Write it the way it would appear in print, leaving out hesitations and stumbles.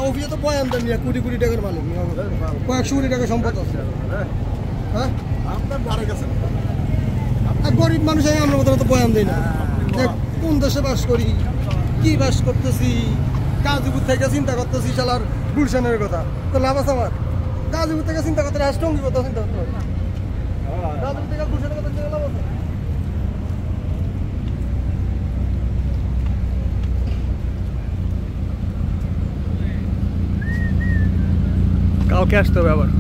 অফিসে তো বয়ান দেন কোটি কোটি টাকার মালিক, কয়েকশো কোটি টাকা সম্পদ আছে। হ্যাঁ আপনার ধারে গেছেন, আর গরিব মানুষ আমরা মতো তো বয়ান দিই না কোন দেশে বাস করি, কি বাস করতেছি, গাজীপুর থেকে চিন্তা করতেছি শালার গুলশানের কথা, তো লাভ আছে আমার? গাজীপুর থেকে চিন্তা করতে রাষ্ট্রঙ্গি কথা চিন্তা করতে হবে, গাজীপুর থেকে গুলশানের কথা চিন্তা লাভ আছে? কাউকে আসতে হবে আবার।